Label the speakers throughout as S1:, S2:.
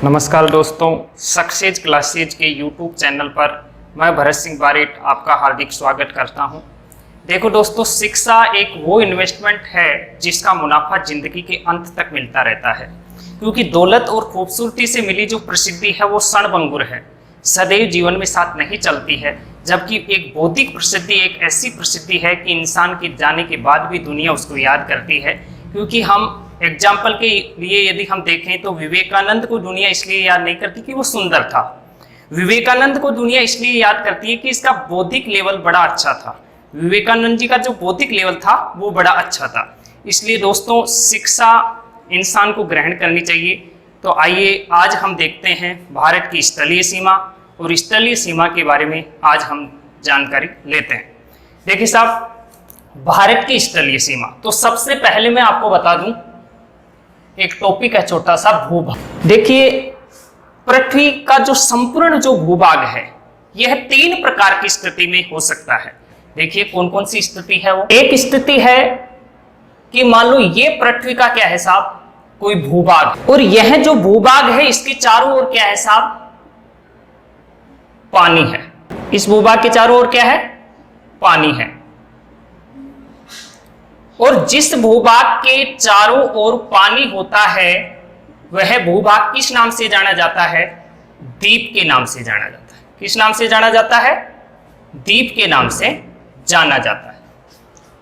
S1: नमस्कार दोस्तों, success classes के यूट्यूब चैनल पर मैं भरत सिंह बारेट आपका हार्दिक स्वागत करता हूं। देखो दोस्तों, शिक्षा एक वो इन्वेस्टमेंट है जिसका मुनाफा जिंदगी के अंत तक मिलता रहता है, क्योंकि दौलत और खूबसूरती से मिली जो प्रसिद्धि है वो क्षणभंगुर है, सदैव जीवन में साथ नहीं चलती है। जबकि एक बौद्धिक प्रसिद्धि एक ऐसी प्रसिद्धि है कि इंसान के जाने के बाद भी दुनिया उसको याद करती है। क्योंकि हम एग्जाम्पल के लिए यदि हम देखें तो विवेकानंद को दुनिया इसलिए याद नहीं करती कि वो सुंदर था, विवेकानंद को दुनिया इसलिए याद करती है कि इसका बौद्धिक लेवल बड़ा अच्छा था। विवेकानंद जी का जो बौद्धिक लेवल था वो बड़ा अच्छा था। इसलिए दोस्तों, शिक्षा इंसान को ग्रहण करनी चाहिए। तो आइए आज हम देखते हैं भारत की स्थलीय सीमा, और स्थलीय सीमा के बारे में आज हम जानकारी लेते हैं। देखिए साहब, भारत की स्थलीय सीमा, तो सबसे पहले मैं आपको बता दूं, एक टॉपिक है छोटा सा, भूभाग। देखिए, पृथ्वी का जो संपूर्ण जो भूभाग है यह 3 प्रकार की स्थिति में हो सकता है। देखिए कौन कौन सी स्थिति है वो। एक स्थिति है कि मान लो ये पृथ्वी का क्या है साहब, कोई भूभाग, और यह जो भूभाग है इसके चारों ओर क्या है साहब, पानी है। इस भूभाग के चारों ओर क्या है, पानी है। और जिस भूभाग के चारों ओर पानी होता है वह भूभाग किस नाम से जाना जाता है, द्वीप के नाम से जाना जाता है। किस नाम से जाना जाता है, द्वीप के नाम से जाना जाता है।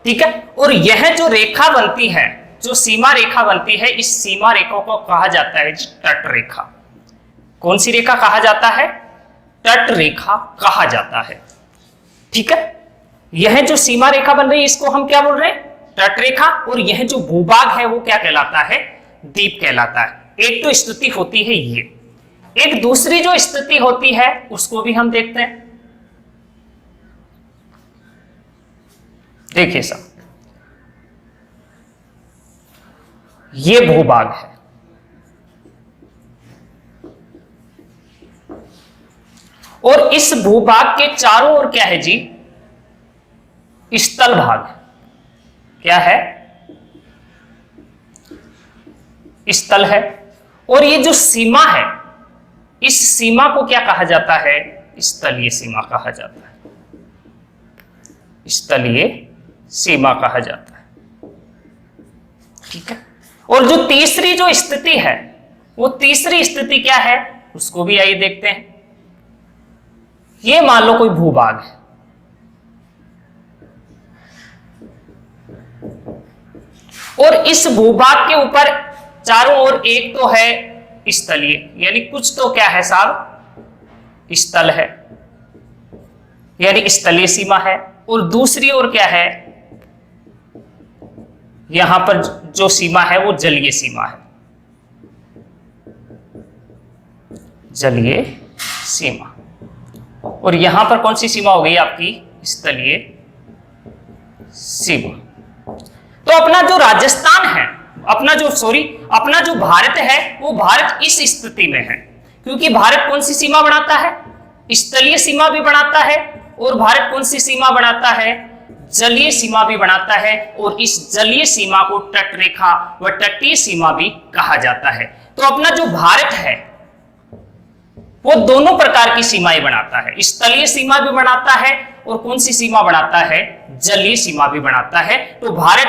S1: ठीक है। और यह जो रेखा बनती है, जो सीमा रेखा बनती है, इस सीमा रेखा को कहा जाता है तट रेखा। कौन सी रेखा कहा जाता है, तट रेखा कहा जाता है। ठीक है। यह जो सीमा रेखा बन रही है इसको हम क्या बोल रहे हैं, तट रेखा। और यह जो भूभाग है वो क्या कहलाता है, द्वीप कहलाता है। एक तो स्थिति होती है ये, एक दूसरी जो स्थिति होती है उसको भी हम देखते हैं। देखिए साहब, ये भूभाग है, और इस भूभाग के चारों ओर क्या है जी, स्थल भाग। क्या है, स्थल है। और ये जो सीमा है, इस सीमा को क्या कहा जाता है, स्थलीय सीमा कहा जाता है। स्थलीय सीमा कहा जाता है। ठीक है। और जो तीसरी जो स्थिति है, वो तीसरी स्थिति क्या है उसको भी आइए देखते हैं। ये मान लो कोई भूभाग है, और इस भूभाग के ऊपर चारों ओर एक तो है स्थलीय, यानी कुछ तो क्या है साहब, स्थल है, यानी स्थलीय सीमा है। और दूसरी ओर क्या है, यहां पर जो सीमा है वो जलीय सीमा है, जलीय सीमा। और यहां पर कौन सी सीमा हो गई आपकी, स्थलीय सीमा। तो अपना जो राजस्थान है, अपना जो भारत है वो भारत इस स्थिति में है, क्योंकि भारत कौन सी सीमा बनाता है, स्थलीय सीमा भी बनाता है, और भारत कौन सी सीमा बनाता है, जलीय सीमा भी बनाता है। और इस जलीय सीमा को तट रेखा व तटीय सीमा भी कहा जाता है। तो अपना जो भारत है वो दोनों प्रकार की सीमाएं बनाता है, स्थलीय सीमा भी बनाता है, और कौन सी सीमा बनाता है, जलीय सीमा भी बनाता है। तो भारत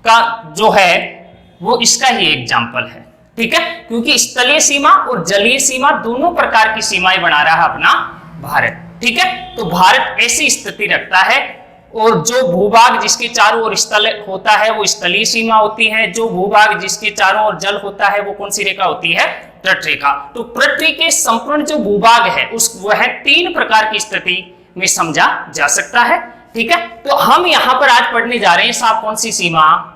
S1: का जो है वो इसका ही एग्जाम्पल है। ठीक है। क्योंकि स्थलीय सीमा और जलीय सीमा दोनों प्रकार की सीमाएं बना रहा है अपना भारत। ठीक है। तो भारत ऐसी स्थिति रखता है, और जो भूभाग जिसके चारों ओर स्थल होता है वो स्थलीय सीमा होती है, जो भूभाग जिसके चारों ओर जल होता है वो कौन सी रेखा होती है, तट रेखा। तो पृथ्वी के संपूर्ण जो भूभाग है वह 3 प्रकार की स्थिति में समझा जा सकता है। ठीक है। तो हम यहां पर आज पढ़ने जा रहे हैं साहब कौन सी सीमा,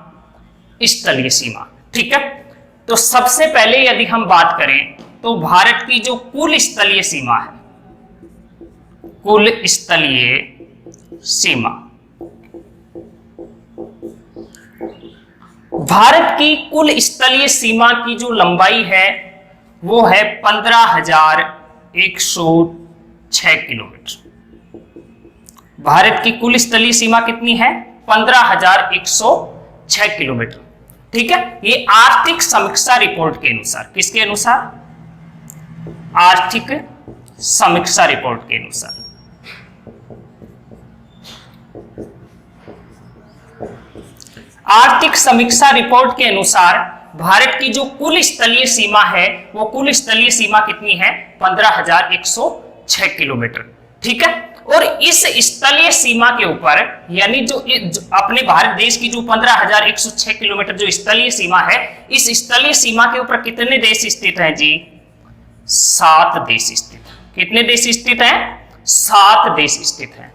S1: स्थलीय सीमा। ठीक है। तो सबसे पहले यदि हम बात करें तो भारत की जो कुल स्थलीय सीमा है, कुल स्थलीय सीमा, भारत की कुल स्थलीय सीमा की जो लंबाई है वो है 15,106 किलोमीटर। भारत की कुल स्थलीय सीमा कितनी है, 15,106 किलोमीटर। ठीक है। ये आर्थिक समीक्षा रिपोर्ट के अनुसार, किसके अनुसार, आर्थिक समीक्षा रिपोर्ट के अनुसार। आर्थिक समीक्षा रिपोर्ट के अनुसार भारत की जो कुल स्थलीय सीमा है वो कुल स्थलीय सीमा कितनी है? 15,106 किलोमीटर। ठीक है, और इस स्थलीय सीमा के ऊपर यानी जो अपने भारत देश की जो 15,106 किलोमीटर जो स्थलीय सीमा है, इस स्थलीय सीमा के ऊपर कितने देश स्थित हैं जी? 7 देश स्थित। कितने देश स्थित हैं? 7 देश स्थित हैं।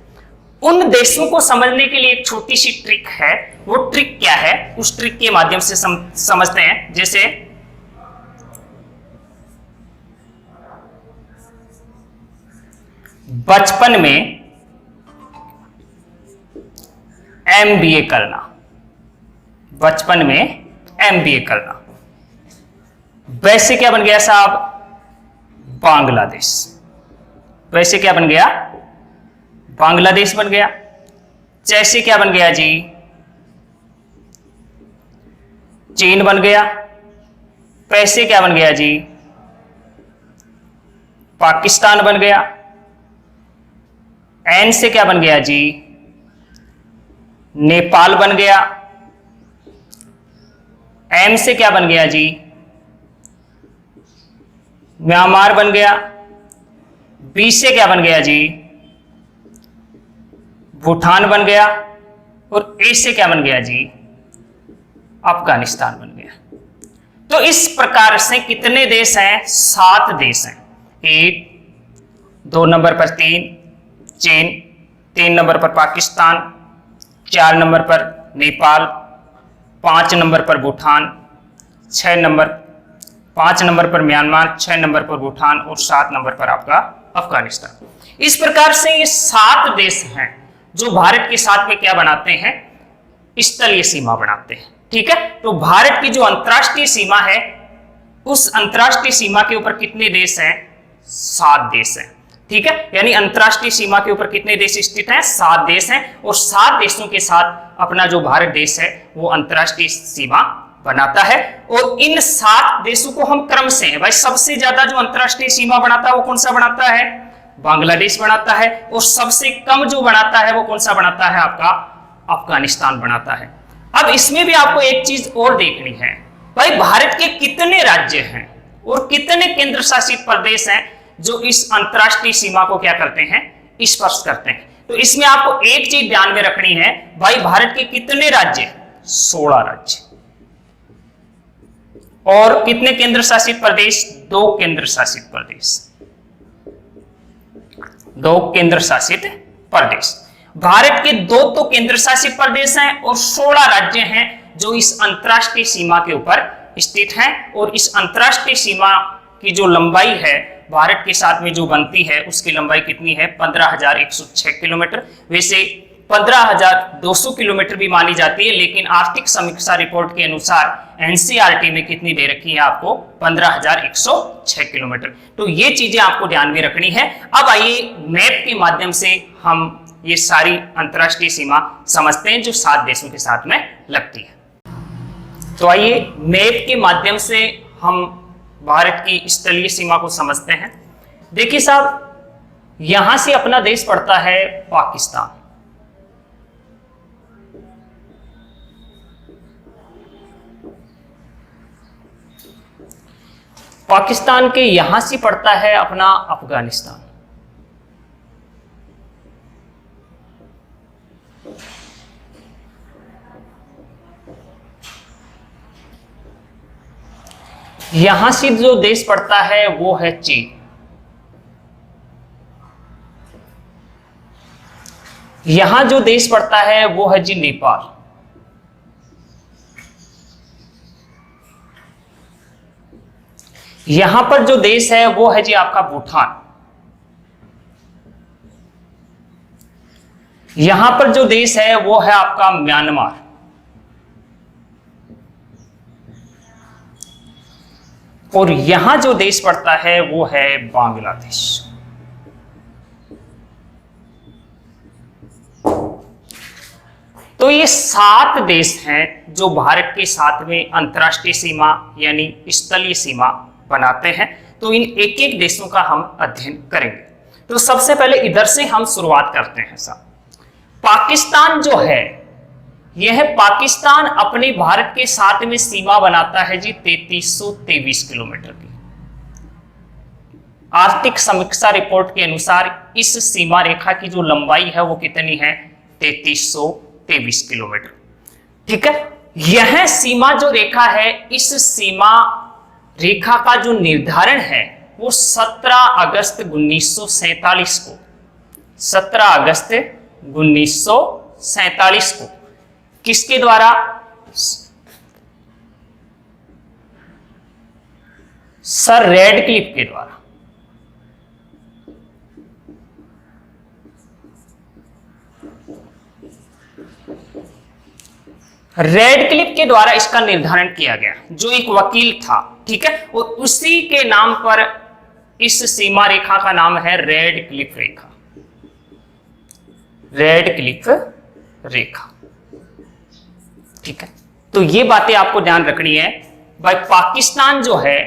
S1: उन देशों को समझने के लिए एक छोटी सी ट्रिक है। वो ट्रिक क्या है? उस ट्रिक के माध्यम से समझते हैं। जैसे बचपन में एमबीए करना, बचपन में एमबीए करना, वैसे क्या बन गया साहब? बांग्लादेश। वैसे क्या बन गया? बांग्लादेश बन गया। जैसे क्या बन गया जी? चीन बन गया। वैसे क्या बन गया जी? पाकिस्तान बन गया। एन से क्या बन गया जी? नेपाल बन गया। एम से क्या बन गया जी? म्यांमार बन गया। बी से क्या बन गया जी? भूटान बन गया। और ए से क्या बन गया जी? अफगानिस्तान बन गया। तो इस प्रकार से कितने देश हैं? 7 देश हैं। 1, 2 नंबर पर चीन, 3 नंबर पर पाकिस्तान, 4 नंबर पर नेपाल, 5 नंबर पर भूटान, 5 नंबर पर म्यांमार, 6 नंबर पर भूटान और 7 नंबर पर आपका अफगानिस्तान। इस प्रकार से ये 7 देश हैं जो भारत के साथ में क्या बनाते हैं? स्थलीय सीमा बनाते हैं। ठीक है, तो भारत की जो अंतरराष्ट्रीय सीमा है उस अंतरराष्ट्रीय सीमा के ऊपर कितने देश हैं? 7 देश हैं। ठीक है, यानी अंतरराष्ट्रीय सीमा के ऊपर कितने देश स्थित हैं? 7 देश हैं। और 7 देशों के साथ अपना जो भारत देश है वो अंतरराष्ट्रीय सीमा बनाता है। और इन 7 देशों को हम क्रम से, भाई सबसे ज्यादा जो अंतरराष्ट्रीय सीमा बनाता है वो कौन सा बनाता है? बांग्लादेश बनाता है। और सबसे कम जो बनाता है वो कौन सा बनाता है? आपका अफगानिस्तान बनाता है। अब इसमें भी आपको एक चीज और देखनी है, भाई भारत के कितने राज्य हैं और कितने केंद्र शासित प्रदेश हैं जो इस अंतरराष्ट्रीय सीमा को क्या करते हैं? स्पर्श करते हैं। तो इसमें आपको एक चीज ध्यान में रखनी है, भाई भारत के कितने राज्य? 16 राज्य। और कितने केंद्र शासित प्रदेश? 2 केंद्र शासित प्रदेश। 2 केंद्र शासित प्रदेश। भारत के 2 तो केंद्र शासित प्रदेश हैं और 16 राज्य हैं जो इस अंतरराष्ट्रीय सीमा के ऊपर स्थित हैं। और इस अंतरराष्ट्रीय सीमा की जो लंबाई है भारत के साथ में जो बनती है उसकी लंबाई कितनी है? 15,106 किलोमीटर। वैसे 15,200 किलोमीटर भी मानी जाती है, लेकिन आर्थिक समीक्षा रिपोर्ट के अनुसार एनसीईआरटी में कितनी दे रखी है आपको? 15,106 किलोमीटर। तो ये चीजें आपको ध्यान में रखनी है। अब आइए मैप के माध्यम से हम ये सारी अंतरराष्ट्रीय सीमा समझते हैं जो 7 देशों के साथ में लगती है। तो आइए मैप के माध्यम से हम भारत की स्थलीय सीमा को समझते हैं। देखिए साहब, यहां से अपना देश पड़ता है पाकिस्तान। पाकिस्तान के यहां से पड़ता है अपना अफगानिस्तान। यहां से जो देश पड़ता है वो है चीन। यहां जो देश पड़ता है वो है जी नेपाल। यहां पर जो देश है वो है जी आपका भूटान। यहां पर जो देश है वो है आपका म्यांमार। और यहां जो देश पड़ता है वो है बांग्लादेश। तो ये 7 देश हैं जो भारत के साथ में अंतरराष्ट्रीय सीमा यानी स्थलीय सीमा बनाते हैं। तो इन एक एक देशों का हम अध्ययन करेंगे। तो सबसे पहले इधर से हम शुरुआत करते हैं साहब। पाकिस्तान जो है, यह पाकिस्तान अपने भारत के साथ में सीमा बनाता है जी 3323 किलोमीटर की। आर्थिक समीक्षा रिपोर्ट के अनुसार इस सीमा रेखा की जो लंबाई है वो कितनी है? 3323 किलोमीटर। ठीक है, यह सीमा जो रेखा है, इस सीमा रेखा का जो निर्धारण है वो 17 अगस्त 1947 को 17 अगस्त 1947 को किसके द्वारा? सर रेडक्लिफ के द्वारा। रेडक्लिफ के द्वारा इसका निर्धारण किया गया, जो एक वकील था। ठीक है, और उसी के नाम पर इस सीमा रेखा का नाम है रेडक्लिफ रेखा। रेडक्लिफ रेखा। ठीक है, तो ये बातें आपको ध्यान रखनी है भाई। पाकिस्तान जो है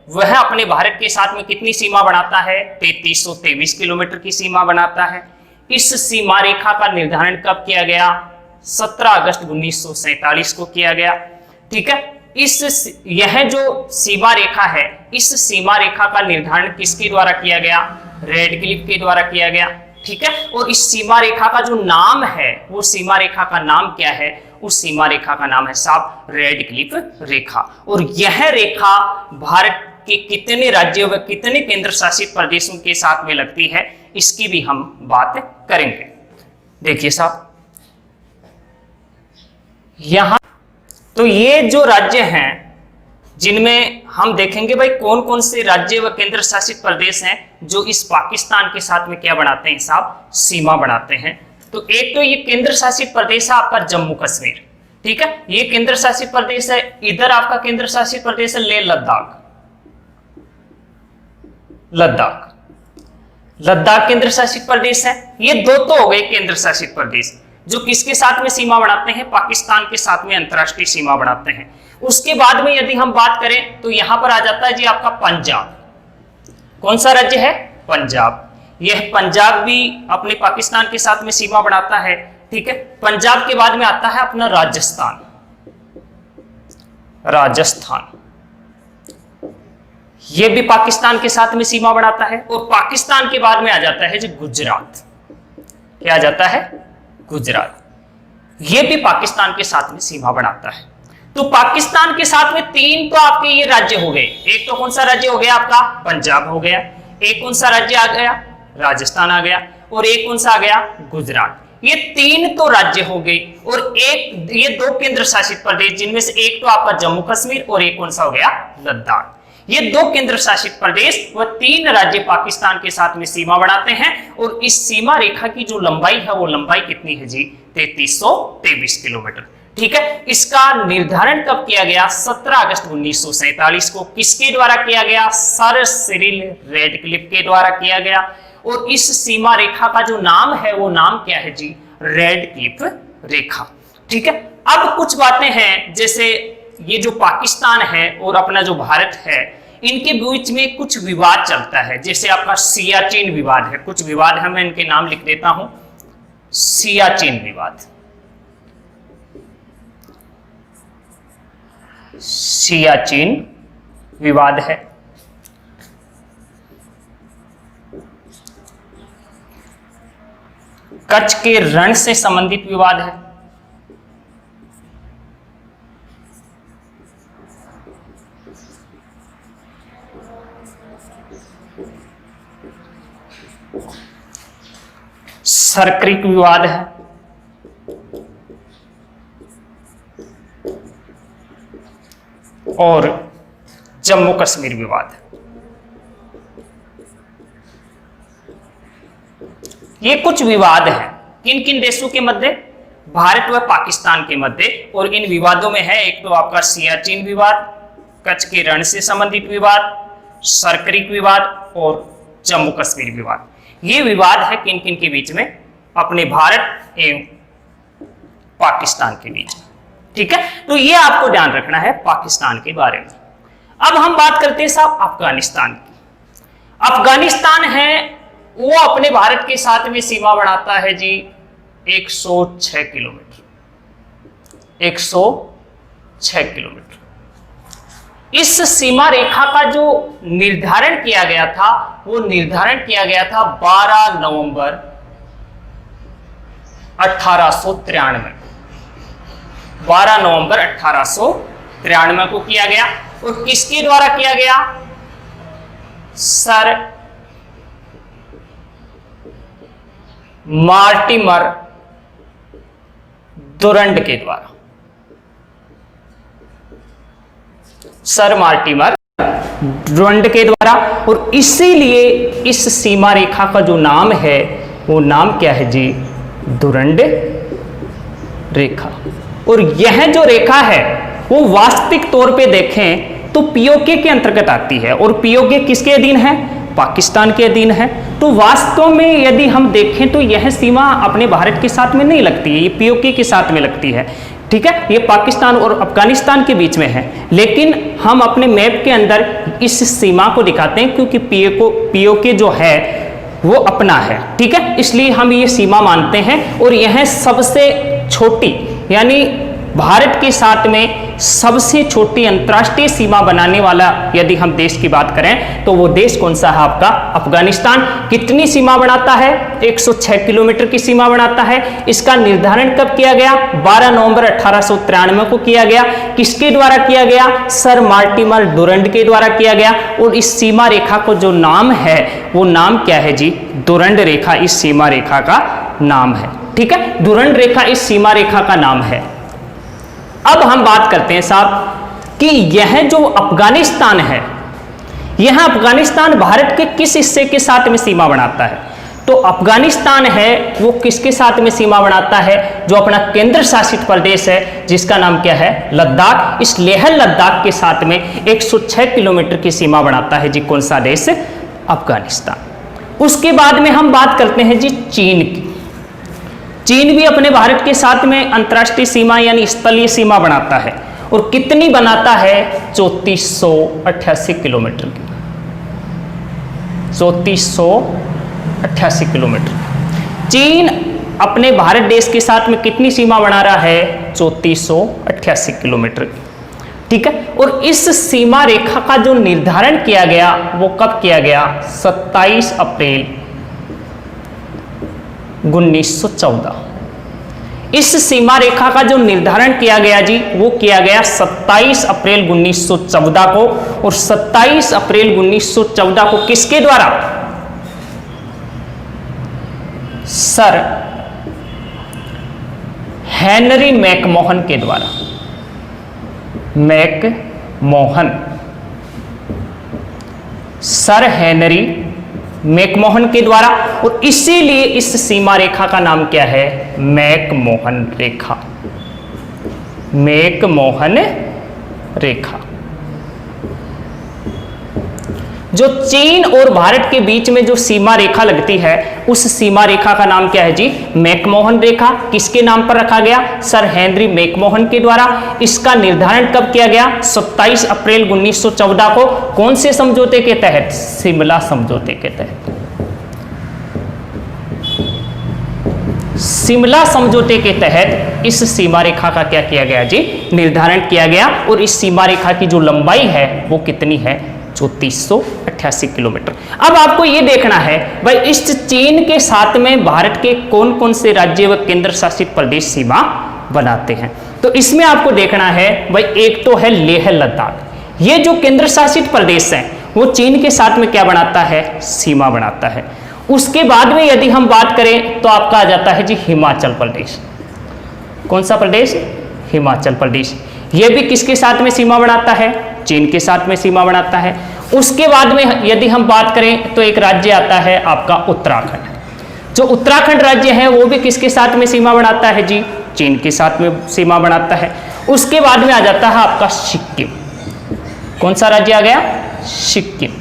S1: वह अपने भारत के साथ में कितनी सीमा बनाता है? 3323 किलोमीटर की सीमा बनाता है। इस सीमा रेखा का निर्धारण कब किया गया? 17 अगस्त 1947 को किया गया। ठीक है, यह जो सीमा रेखा है, इस सीमा रेखा का निर्धारण किसके द्वारा किया गया? रेडक्लिफ के द्वारा किया गया। ठीक है, और इस सीमा रेखा का जो नाम है, वो सीमा रेखा का नाम क्या है? उस सीमा रेखा का नाम है साहब रेडक्लिफ रेखा। और यह रेखा भारत के कितने राज्यों व कितने केंद्र शासित प्रदेशों के साथ में लगती है, इसकी भी हम बात करेंगे। देखिए साहब, यहां तो ये जो राज्य हैं, जिनमें हम देखेंगे भाई कौन कौन से राज्य व केंद्र शासित प्रदेश हैं जो इस पाकिस्तान के साथ में क्या बनाते हैं साहब? सीमा बनाते हैं। तो एक तो ये केंद्र शासित प्रदेश है आपका जम्मू कश्मीर। ठीक है, ये केंद्र शासित प्रदेश है। इधर आपका केंद्र शासित प्रदेश है लेह लद्दाख। लद्दाख केंद्र शासित प्रदेश है। ये दो तो हो गए केंद्र शासित प्रदेश जो किसके साथ में सीमा बनाते हैं? पाकिस्तान के साथ में अंतरराष्ट्रीय सीमा बनाते हैं। उसके बाद में यदि हम बात करें तो यहां पर आ जाता है जी आपका पंजाब। कौन सा राज्य है? पंजाब। यह पंजाब भी अपने पाकिस्तान के साथ में सीमा बनाता है। ठीक है, पंजाब के बाद में आता है अपना राजस्थान। यह भी पाकिस्तान के साथ में सीमा बनाता है। और पाकिस्तान के बाद में आ जाता है जी गुजरात। क्या आ जाता है? गुजरात। यह भी पाकिस्तान के साथ में सीमा बनाता है। तो पाकिस्तान के साथ में तीन तो आपके ये राज्य हो गए। एक तो कौन सा राज्य हो गया आपका? पंजाब हो गया। एक कौन सा राज्य आ गया? राजस्थान आ गया। और एक कौन सा आ गया? गुजरात। ये तीन तो राज्य हो गए। और एक ये दो केंद्र शासित प्रदेश, जिनमें से एक तो आपका जम्मू कश्मीर और एक कौन सा हो गया? लद्दाख। ये दो केंद्र शासित प्रदेश व तीन राज्य पाकिस्तान के साथ में सीमा बनाते हैं। और इस सीमा रेखा की जो लंबाई है वो लंबाई कितनी है जी? 3323 किलोमीटर। ठीक है, इसका निर्धारण कब किया गया? 17 अगस्त 1947 को। किसके द्वारा किया गया? सर सिरिल रेडक्लिफ के द्वारा किया गया। और इस सीमा रेखा का जो नाम है वो नाम क्या है जी? रेडक्लिफ रेखा। ठीक है, अब कुछ बातें हैं, जैसे ये जो पाकिस्तान है और अपना जो भारत है, इनके बीच में कुछ विवाद चलता है। जैसे आपका सियाचिन विवाद है। कुछ विवाद है, मैं इनके नाम लिख देता हूं। सियाचिन विवाद, सियाचिन विवाद है। कच्छ के रण से संबंधित विवाद है। सरक्रिक विवाद है। और जम्मू कश्मीर विवाद है। ये कुछ विवाद हैं किन किन देशों के मध्य? भारत व पाकिस्तान के मध्य। और इन विवादों में है एक तो आपका सियाचिन विवाद, कच्छ के रण से संबंधित विवाद, सरक्रिक विवाद और जम्मू कश्मीर विवाद। ये विवाद है किन किन के बीच में? अपने भारत एवं पाकिस्तान के बीच में। ठीक है, तो ये आपको ध्यान रखना है पाकिस्तान के बारे में। अब हम बात करते हैं साहब अफगानिस्तान की। अफगानिस्तान है वो अपने भारत के साथ में सीमा बढ़ाता है जी 106 किलोमीटर, 106 किलोमीटर। इस सीमा रेखा का जो निर्धारण किया गया था वो निर्धारण किया गया था 12 नवंबर 1893, 12 नवंबर 1893 को किया गया। और किसके द्वारा किया गया? सर मार्टिमर डुरंड के द्वारा, सर मार्टिमर डुरंड के द्वारा। और इसीलिए इस सीमा रेखा का जो नाम है वो नाम क्या है जी? डुरंड रेखा। और यह जो रेखा है वो वास्तविक तौर पे देखें तो पीओके के अंतर्गत आती है। और पीओके किसके अधीन है? पाकिस्तान के अधीन है। तो वास्तव में यदि हम देखें तो यह सीमा अपने भारत के साथ में नहीं लगती है, ये पीओके के साथ में लगती है। ठीक है, ये पाकिस्तान और अफगानिस्तान के बीच में है। लेकिन हम अपने मैप के अंदर इस सीमा को दिखाते हैं क्योंकि पीओके जो है वो अपना है। ठीक है, इसलिए हम ये सीमा मानते हैं। और यह सबसे छोटी, यानी भारत के साथ में सबसे छोटी अंतर्राष्ट्रीय सीमा बनाने वाला यदि हम देश की बात करें तो वो देश कौन सा है? आपका अफगानिस्तान। कितनी सीमा बनाता है? 106 किलोमीटर की सीमा बनाता है। इसका निर्धारण कब किया गया? 12 नवंबर 1893 को किया गया। किसके द्वारा किया गया? सर मार्टिमर डुरंड के द्वारा किया गया। और इस सीमा रेखा को जो नाम है वो नाम क्या है जी? डुरंड रेखा इस सीमा रेखा का नाम है। ठीक है, डुरंड रेखा इस सीमा रेखा का नाम है। अब हम बात करते हैं साहब कि यह जो अफगानिस्तान है, यह अफगानिस्तान भारत के किस हिस्से के साथ में सीमा बनाता है? तो अफगानिस्तान है वो किसके साथ में सीमा बनाता है? जो अपना केंद्र शासित प्रदेश है जिसका नाम क्या है? लद्दाख। इस लेह लद्दाख के साथ में 106 किलोमीटर की सीमा बनाता है जी। कौन सा देश? अफगानिस्तान। उसके बाद में हम बात करते हैं जी चीन की। चीन भी अपने भारत के साथ में अंतर्राष्ट्रीय सीमा यानी स्थलीय सीमा बनाता है। और कितनी बनाता है? 3488 किलोमीटर की, 3488 किलोमीटर। चीन अपने भारत देश के साथ में कितनी सीमा बना रहा है? 3488 किलोमीटर की। ठीक है, और इस सीमा रेखा का जो निर्धारण किया गया वो कब किया गया? 27 अप्रैल 1914। इस सीमा रेखा का जो निर्धारण किया गया जी वो किया गया 27 अप्रैल 1914 को। और 27 अप्रैल 1914 को किसके द्वारा? सर हेनरी मैकमोहन के द्वारा, मैकमोहन, सर हेनरी मैकमोहन के द्वारा। और इसीलिए इस सीमा रेखा का नाम क्या है? मैकमोहन रेखा, मैकमोहन रेखा। जो चीन और भारत के बीच में जो सीमा रेखा लगती है उस सीमा रेखा का नाम क्या है जी? मैकमोहन रेखा। किसके नाम पर रखा गया? सर हेनरी मैकमोहन के द्वारा। इसका निर्धारण कब किया गया? 27 अप्रैल 1914 को। कौन से समझौते के तहत? शिमला समझौते के तहत। शिमला समझौते के तहत इस सीमा रेखा का क्या किया गया जी? निर्धारण किया गया। और इस सीमा रेखा की जो लंबाई है वो कितनी है? 3488 किलोमीटर। अब आपको ये देखना है भाई इस चीन के साथ में भारत के कौन कौन से राज्य व केंद्र शासित प्रदेश सीमा बनाते हैं। तो इसमें आपको देखना है भाई, एक तो है लेह लद्दाख। ये जो केंद्र शासित प्रदेश है वो चीन के साथ में क्या बनाता है? सीमा बनाता है। उसके बाद में यदि हम बात करें तो आपका आ जाता है जी हिमाचल प्रदेश। कौन सा प्रदेश? हिमाचल प्रदेश। यह भी किसके साथ में सीमा बनाता है? चीन के साथ में सीमा बनाता है। उसके बाद में यदि हम बात करें तो एक राज्य आता है आपका उत्तराखंड। जो उत्तराखंड राज्य है वो भी किसके साथ में सीमा बनाता है जी? चीन के साथ में सीमा बनाता है। उसके बाद में आ जाता है आपका सिक्किम। कौन सा राज्य आ गया? सिक्किम।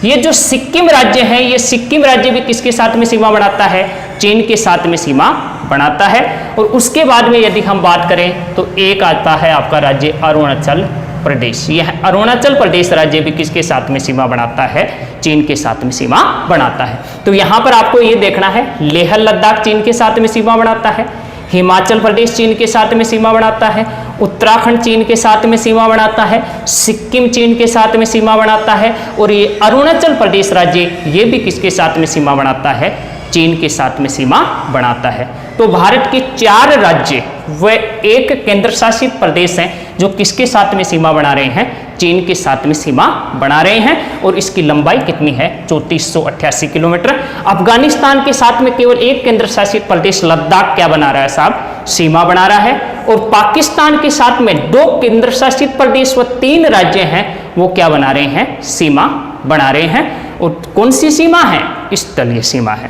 S1: ये जो सिक्किम राज्य है ये सिक्किम राज्य भी किसके साथ में सीमा बनाता है? चीन के साथ में सीमा बनाता है। और उसके बाद में यदि हम बात करें तो एक आता है आपका राज्य अरुणाचल प्रदेश। यह अरुणाचल प्रदेश राज्य भी किसके साथ में सीमा बनाता है? चीन के साथ में सीमा बनाता है। तो यहाँ पर आपको ये देखना है, लेह लद्दाख चीन के साथ में सीमा बनाता है, हिमाचल प्रदेश चीन के साथ में सीमा बनाता है, उत्तराखंड चीन के साथ में सीमा बनाता है, सिक्किम चीन के साथ में सीमा बनाता है, और ये अरुणाचल प्रदेश राज्य ये भी किसके साथ में सीमा बनाता है? चीन के साथ में सीमा बनाता है। तो भारत के 4 राज्य व एक केंद्र शासित प्रदेश हैं जो किसके साथ में सीमा बना रहे हैं? चीन के साथ में सीमा बना रहे हैं, और इसकी लंबाई कितनी है? 3488 किलोमीटर। अफगानिस्तान के साथ में केवल एक केंद्र शासित प्रदेश लद्दाख क्या बना रहा है साहब? सीमा बना रहा है। और पाकिस्तान के साथ में 2 केंद्र शासित प्रदेश व 3 राज्य हैं, वो क्या बना रहे हैं? सीमा बना रहे हैं। और कौन सी सीमा है? स्थलीय सीमा है।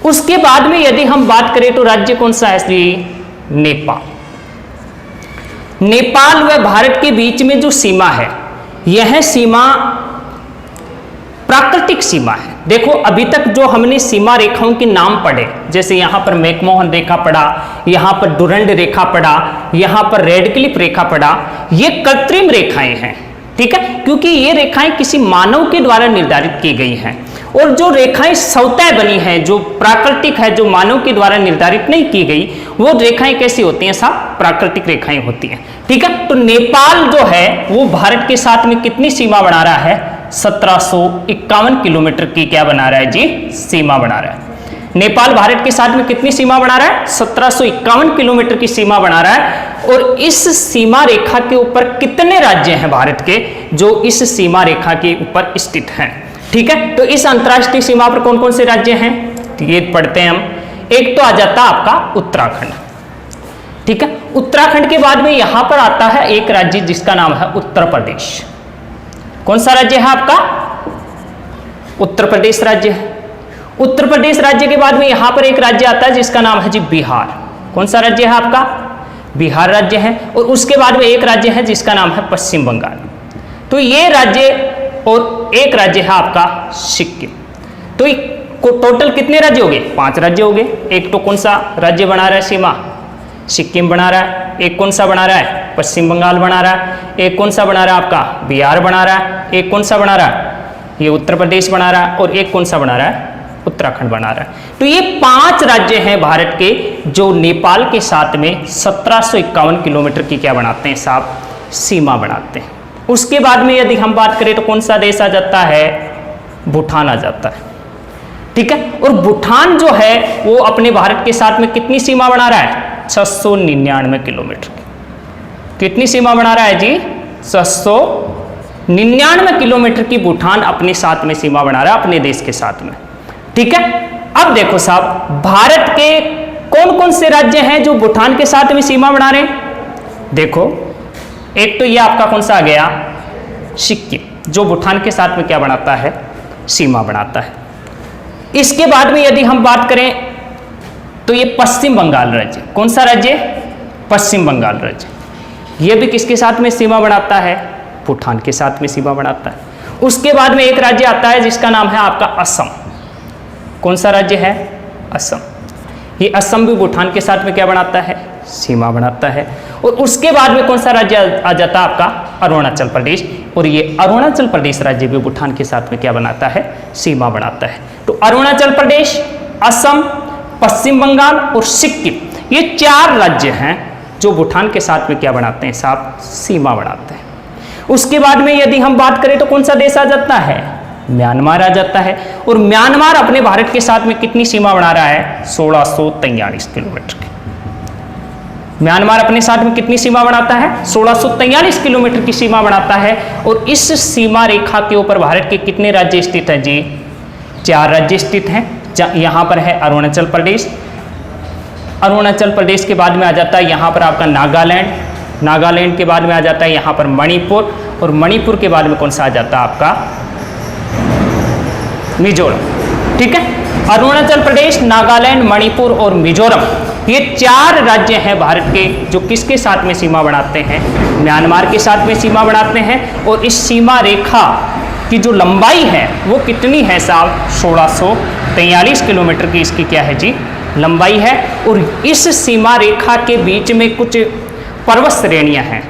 S1: उसके बाद में यदि हम बात करें तो राज्य कौन सा है? नेपाल। नेपाल व भारत के बीच में जो सीमा है, यह सीमा प्राकृतिक सीमा है। देखो अभी तक जो हमने सीमा रेखाओं के नाम पढ़े, जैसे यहां पर मैकमोहन रेखा पढ़ा, यहां पर डुरंड रेखा पढ़ा, यहां पर रेड क्लिफ रेखा पढ़ा, ये कृत्रिम रेखाएं हैं, ठीक है, क्योंकि ये रेखाएं किसी मानव के द्वारा निर्धारित की गई हैं। और जो रेखाएं स्वतः बनी हैं, जो प्राकृतिक है, जो मानव के द्वारा निर्धारित नहीं की गई, वो रेखाएं कैसी होती हैं साहब? प्राकृतिक रेखाएं होती हैं, ठीक है। तो नेपाल जो है वो भारत के साथ में कितनी सीमा बना रहा है? 1751 किलोमीटर की क्या बना रहा है जी? सीमा बना रहा है। नेपाल भारत के साथ में कितनी सीमा बना रहा है? 1751 किलोमीटर की सीमा बना रहा है। और इस सीमा रेखा के ऊपर कितने राज्य हैं भारत के जो इस सीमा रेखा के ऊपर स्थित हैं? ठीक है, तो इस अंतरराष्ट्रीय सीमा पर कौन कौन से राज्य हैं? ये पढ़ते हैं हम। एक तो आ जाता आपका उत्तराखंड, ठीक है। उत्तराखंड के बाद में यहां पर आता है एक राज्य जिसका नाम है उत्तर प्रदेश। कौन सा राज्य है आपका? उत्तर प्रदेश राज्य है। उत्तर प्रदेश राज्य के बाद में यहां पर एक राज्य आता है जिसका नाम है जी बिहार। कौन सा राज्य है आपका? बिहार राज्य है। और उसके बाद में एक राज्य है जिसका नाम है पश्चिम बंगाल। तो ये राज्य और एक राज्य है आपका सिक्किम। तो टोटल कितने राज्य हो गए? 5 राज्य हो गए। एक तो कौन सा राज्य बना रहा है सीमा? सिक्किम बना रहा है। एक कौन सा बना रहा है? पश्चिम बंगाल बना रहा है। एक कौन सा बना रहा है आपका? बिहार बना रहा है। एक कौन सा बना रहा है? ये उत्तर प्रदेश बना रहा है। और एक कौन सा बना रहा है? उत्तराखंड बना रहा है। तो ये 5 राज्य हैं भारत के जो नेपाल के साथ में 1751 किलोमीटर की क्या बनाते हैं साहब? सीमा बनाते हैं। उसके बाद में यदि हम बात करें तो कौन सा देश आ जाता है? भूटान आ जाता है, ठीक है। और भूटान जो है वो अपने भारत के साथ में कितनी सीमा बना रहा है? 699 किलोमीटर की। कितनी सीमा बना रहा है जी? 699 किलोमीटर की भूटान अपने साथ में सीमा बना रहा है अपने देश के साथ में, ठीक है। अब देखो साहब, भारत के कौन कौन से राज्य हैं जो भूटान के साथ में सीमा बना रहे हैं? देखो, एक तो ये आपका कौन सा आ गया? सिक्किम, जो भूटान के साथ में क्या बनाता है? सीमा बनाता है। इसके बाद में यदि हम बात करें तो ये पश्चिम बंगाल राज्य। कौन सा राज्य? पश्चिम बंगाल राज्य। ये भी किसके साथ में सीमा बनाता है? भूटान के साथ में सीमा बनाता है। उसके बाद में एक राज्य आता है जिसका नाम है आपका असम। कौन सा राज्य है? असम। ये असम भी भूटान के साथ में क्या बनाता है? सीमा बनाता है। और उसके बाद में कौन सा राज्य आ जाता है आपका? अरुणाचल प्रदेश। और ये अरुणाचल प्रदेश राज्य भी भूटान के साथ में क्या बनाता है? सीमा बनाता है। तो अरुणाचल प्रदेश, असम, पश्चिम बंगाल और सिक्किम, ये 4 राज्य हैं जो भूटान के साथ में क्या बनाते हैं साहब? सीमा बनाते हैं। उसके बाद में यदि हम बात करें तो कौन सा देश आ जाता है? म्यांमार आ जाता है। और म्यांमार अपने भारत के साथ में कितनी सीमा बना रहा है? 1643 किलोमीटर की। म्यांमार अपने साथ में कितनी सीमा बनाता है? 1643 किलोमीटर की सीमा बनाता है। और इस सीमा रेखा के ऊपर भारत के कितने राज्य स्थित हैं जी? 4 राज्य स्थित हैं। यहाँ पर है अरुणाचल प्रदेश। अरुणाचल प्रदेश के बाद में आ जाता है यहाँ पर आपका नागालैंड। नागालैंड के बाद में आ जाता है यहाँ पर मणिपुर। और मणिपुर के बाद में कौन सा आ जाता है आपका? मिजोरम, ठीक है। अरुणाचल प्रदेश, नागालैंड, मणिपुर और मिजोरम, ये 4 राज्य हैं भारत के जो किसके साथ में सीमा बनाते हैं? म्यांमार के साथ में सीमा बनाते हैं। और इस सीमा रेखा की जो लंबाई है वो कितनी है साहब? 1643 किलोमीटर की इसकी क्या है जी? लंबाई है। और इस सीमा रेखा के बीच में कुछ पर्वत श्रेणियां हैं।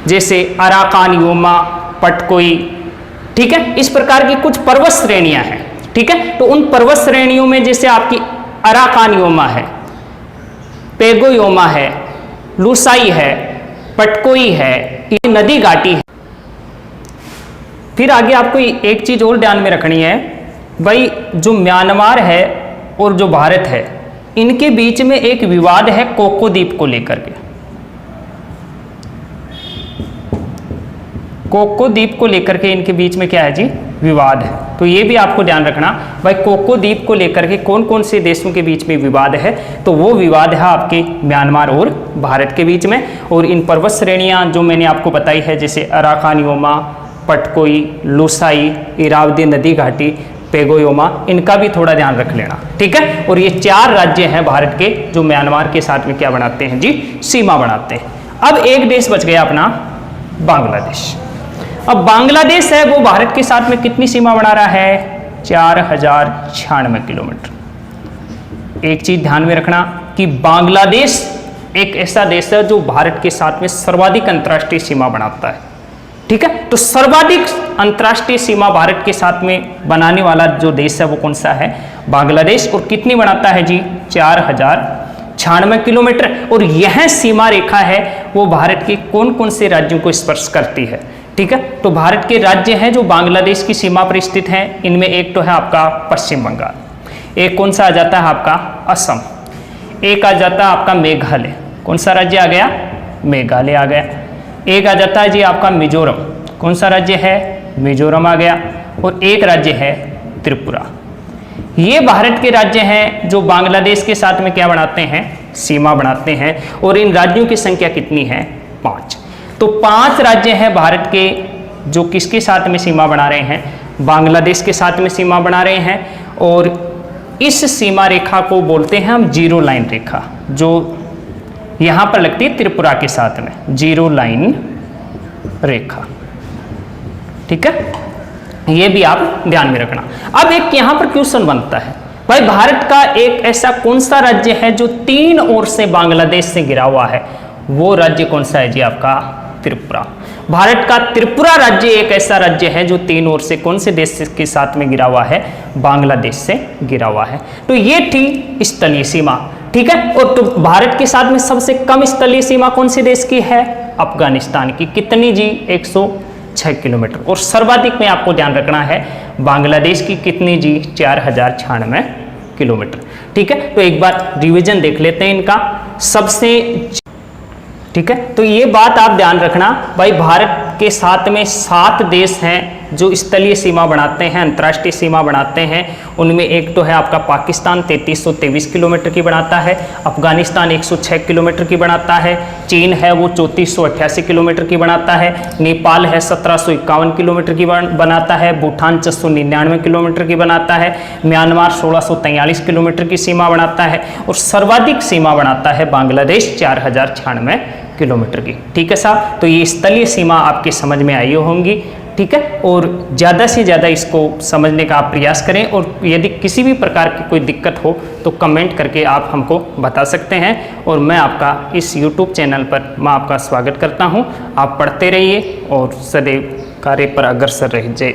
S1: जैसे अराकानियोमा, पटकोई, ठीक है। इस प्रकार की कुछ पर्वत श्रेणियां हैं, ठीक है। तो उन पर्वत श्रेणियों में जैसे आपकी अराकानियोमा है, पेगोयोमा है, लुसाई है, पटकोई है, ये नदी घाटी है। फिर आगे आपको एक चीज और ध्यान में रखनी है भाई, जो म्यांमार है और जो भारत है, इनके बीच में एक विवाद है कोको द्वीप को लेकर के। कोको द्वीप को लेकर के इनके बीच में क्या है जी, विवाद है। तो ये भी आपको ध्यान रखना भाई, कोको द्वीप को लेकर के कौन कौन से देशों के बीच में विवाद है, तो वो विवाद है आपके म्यांमार और भारत के बीच में। और इन पर्वत श्रेणियां जो मैंने आपको बताई है, जैसे अराकानियोमा, पटकोई, लुसाई, इरावदी नदी घाटी, पेगोयोमा, इनका भी थोड़ा ध्यान रख लेना, ठीक है। और ये 4 राज्य हैं भारत के जो म्यांमार के साथ में क्या बनाते हैं जी, सीमा बनाते हैं। अब एक देश बच गया अपना बांग्लादेश। अब बांग्लादेश है वो भारत के साथ में कितनी सीमा बना रहा है, 4096 किलोमीटर। एक चीज ध्यान में रखना कि बांग्लादेश एक ऐसा देश है जो भारत के साथ में सर्वाधिक अंतर्राष्ट्रीय सीमा बनाता है, ठीक है। तो सर्वाधिक अंतर्राष्ट्रीय सीमा भारत के साथ में बनाने वाला जो देश है वो कौन सा है, बांग्लादेश। और कितनी बनाता है जी, 4096 किलोमीटर। और यह सीमा रेखा है वो भारत के कौन कौन से राज्यों को स्पर्श करती है, ठीक है। तो भारत के राज्य हैं जो बांग्लादेश की सीमा पर स्थित हैं, इनमें एक तो है आपका पश्चिम बंगाल, एक कौन सा आ जाता है आपका असम, एक आ जाता है आपका मेघालय, कौन सा राज्य आ गया, मेघालय आ गया। एक आ जाता है जी आपका मिजोरम, कौन सा राज्य है, मिजोरम आ गया। और एक राज्य है त्रिपुरा। ये भारत के राज्य हैं जो बांग्लादेश के साथ में क्या बनाते हैं, सीमा बनाते हैं। और इन राज्यों की संख्या कितनी है, 5। तो 5 राज्य हैं भारत के जो किसके साथ में सीमा बना रहे हैं, बांग्लादेश के साथ में सीमा बना रहे हैं। और इस सीमा रेखा को बोलते हैं हम जीरो लाइन रेखा, जो यहां पर लगती है त्रिपुरा के साथ में, जीरो लाइन रेखा, ठीक है। ये भी आप ध्यान में रखना। अब एक यहां पर क्वेश्चन बनता है भाई, भारत का एक ऐसा कौन सा राज्य है जो 3 ओर से बांग्लादेश से घिरा हुआ है, वो राज्य कौन सा है जी, आपका त्रिपुरा। भारत का त्रिपुरा राज्य एक ऐसा राज्य है जो 3 ओर से कौन से देश के साथ में घिरा हुआ है, बांग्लादेश से घिरा हुआ है। तो ये थी स्थलीय सीमा, ठीक है। और तो भारत के साथ में सबसे कम स्थलीय सीमा कौन से देश की है, अफगानिस्तान की। कितनी जी, 106 किलोमीटर। और सर्वाधिक में आपको ध्यान रखना है बांग्लादेश की, कितनी जी, 4096 किलोमीटर, ठीक है। तो एक बार रिवीजन देख लेते हैं इनका सबसे, ठीक है। तो ये बात आप ध्यान रखना भाई, भारत के साथ में 7 देश हैं जो स्थलीय सीमा बनाते हैं, अंतर्राष्ट्रीय सीमा बनाते हैं। उनमें एक तो है आपका पाकिस्तान 3323 किलोमीटर की बनाता है, अफगानिस्तान 106 किलोमीटर की बनाता है, चीन है वो 3488 किलोमीटर की बनाता है, नेपाल है 1751 किलोमीटर की बनाता है, भूटान 699 किलोमीटर की बनाता है, म्यांमार 1643 किलोमीटर की सीमा बनाता है। और सर्वाधिक सीमा बनाता है बांग्लादेश 4096 किलोमीटर की, ठीक है साहब। तो ये स्थलीय सीमा आपके समझ में आई होंगी, ठीक है। और ज़्यादा से ज़्यादा इसको समझने का आप प्रयास करें। और यदि किसी भी प्रकार की कोई दिक्कत हो तो कमेंट करके आप हमको बता सकते हैं। और मैं आपका इस YouTube चैनल पर मैं आपका स्वागत करता हूं। आप पढ़ते रहिए और सदैव कार्य पर अग्रसर रहिए।